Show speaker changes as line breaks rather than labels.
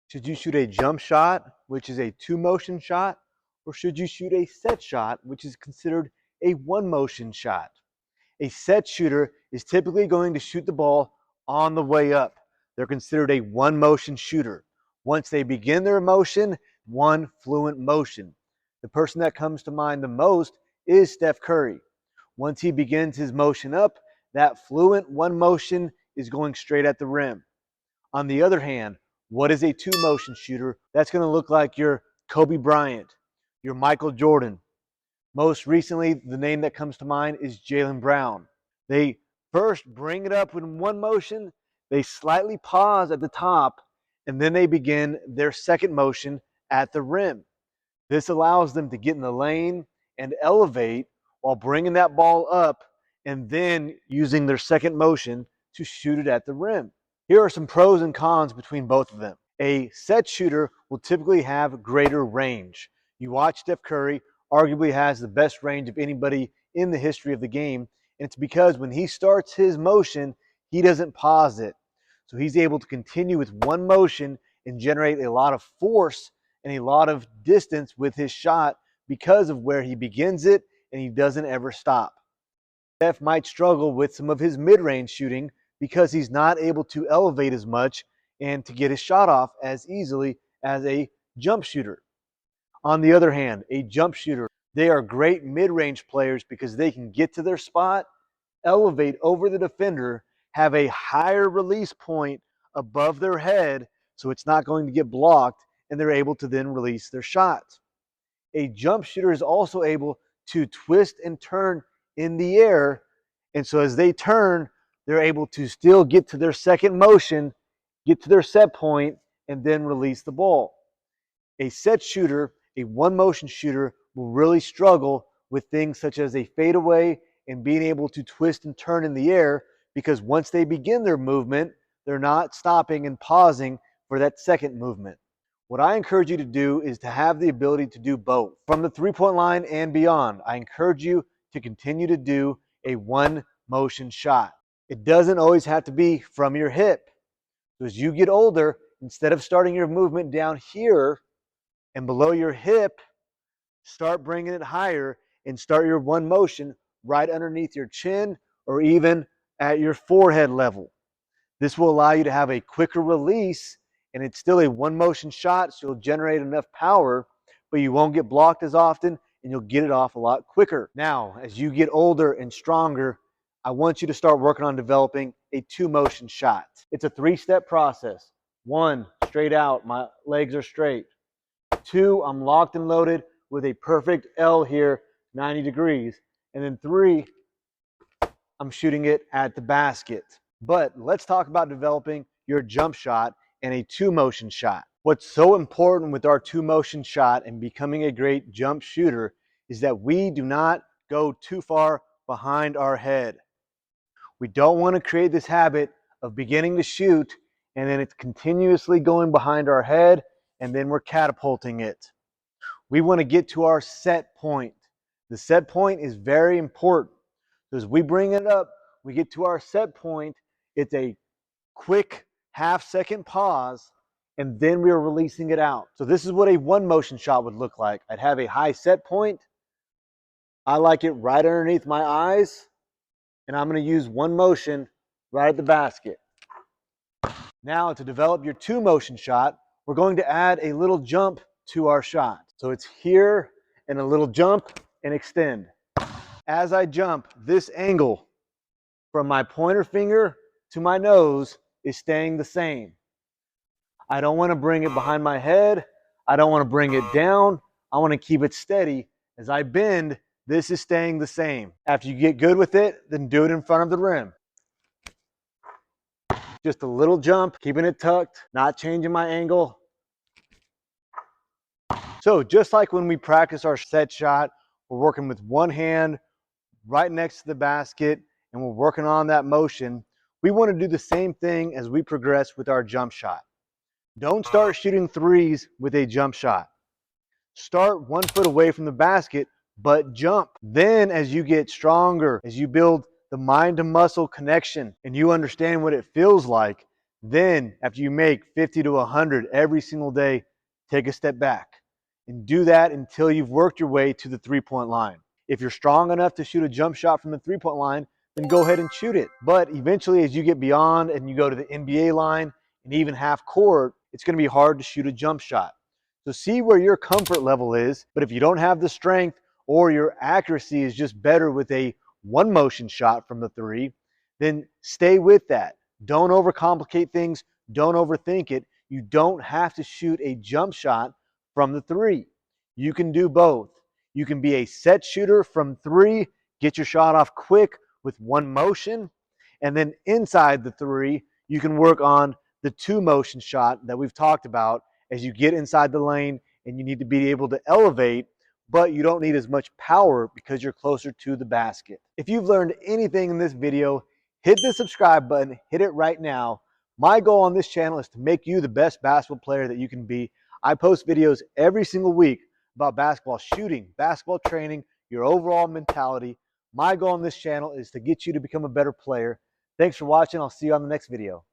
Should you shoot a jump shot, which is a two motion shot, or should you shoot a set shot, which is considered a one motion shot? A set shooter is typically going to shoot the ball on the way up. They're considered a one motion shooter. Once they begin their motion, one fluent motion. The person that comes to mind the most is Steph Curry. Once he begins his motion up, that fluent one motion is going straight at the rim. On the other hand, what is a two motion shooter? That's going to look like your Kobe Bryant, your Michael Jordan. Most recently, the name that comes to mind is Jaylen Brown. They first bring it up in one motion, they slightly pause at the top, and then they begin their second motion at the rim. This allows them to get in the lane and elevate while bringing that ball up and then using their second motion to shoot it at the rim. Here are some pros and cons between both of them. A set shooter will typically have greater range. You watch Steph Curry, arguably has the best range of anybody in the history of the game, and it's because when he starts his motion, he doesn't pause it. So he's able to continue with one motion and generate a lot of force and a lot of distance with his shot because of where he begins it and he doesn't ever stop. Steph might struggle with some of his mid-range shooting because he's not able to elevate as much and to get his shot off as easily as a jump shooter. On the other hand, a jump shooter, they are great mid-range players because they can get to their spot, elevate over the defender, have a higher release point above their head so it's not going to get blocked, and they're able to then release their shot. A jump shooter is also able to twist and turn in the air, and so as they turn, they're able to still get to their second motion, get to their set point, and then release the ball. A set shooter, a one motion shooter, will really struggle with things such as a fadeaway and being able to twist and turn in the air because once they begin their movement, they're not stopping and pausing for that second movement. What I encourage you to do is to have the ability to do both. From the three-point line and beyond, I encourage you to continue to do a one motion shot. It doesn't always have to be from your hip. So as you get older, instead of starting your movement down here and below your hip, start bringing it higher and start your one motion right underneath your chin or even at your forehead level. This will allow you to have a quicker release, and it's still a one motion shot, so you'll generate enough power, but you won't get blocked as often and you'll get it off a lot quicker. Now, as you get older and stronger, I want you to start working on developing a two motion shot. It's a three-step process. One, straight out, my legs are straight. Two, I'm locked and loaded with a perfect L here, 90 degrees. And then three, I'm shooting it at the basket. But let's talk about developing your jump shot and a two motion shot. What's so important with our two motion shot and becoming a great jump shooter is that we do not go too far behind our head. We don't want to create this habit of beginning to shoot and then it's continuously going behind our head and then we're catapulting it. We want to get to our set point. The set point is very important. So as we bring it up, we get to our set point, it's a quick half-second pause, and then we are releasing it out. So this is what a one motion shot would look like. I'd have a high set point. I like it right underneath my eyes, and I'm going to use one motion right at the basket. Now to develop your two motion shot, we're going to add a little jump to our shot. So it's here and a little jump and extend. As I jump, this angle from my pointer finger to my nose is staying the same. I don't want to bring it behind my head. I don't want to bring it down. I want to keep it steady. As I bend, this is staying the same. After you get good with it, then do it in front of the rim. Just a little jump, keeping it tucked, not changing my angle. So just like when we practice our set shot, we're working with one hand right next to the basket and we're working on that motion. We want to do the same thing as we progress with our jump shot. Don't start shooting threes with a jump shot. Start 1 foot away from the basket, but jump. Then as you get stronger, as you build the mind to muscle connection and you understand what it feels like, Then, after you make 50 to 100 every single day, take a step back and do that until you've worked your way to the three-point line. If you're strong enough to shoot a jump shot from the three-point line, then go ahead and shoot it. But eventually, as you get beyond and you go to the NBA line and even half court, it's going to be hard to shoot a jump shot. So see where your comfort level is. But if you don't have the strength or your accuracy is just better with a one motion shot from the three, then stay with that. Don't overcomplicate things. Don't overthink it. You don't have to shoot a jump shot from the three. You can do both. You can be a set shooter from three, get your shot off quick with one motion, and then inside the three, you can work on the two motion shot that we've talked about as you get inside the lane and you need to be able to elevate, but you don't need as much power because you're closer to the basket. If you've learned anything in this video, hit the subscribe button, hit it right now. My goal on this channel is to make you the best basketball player that you can be. I post videos every single week about basketball shooting, basketball training, your overall mentality. My goal on this channel is to get you to become a better player. Thanks for watching. I'll see you on the next video.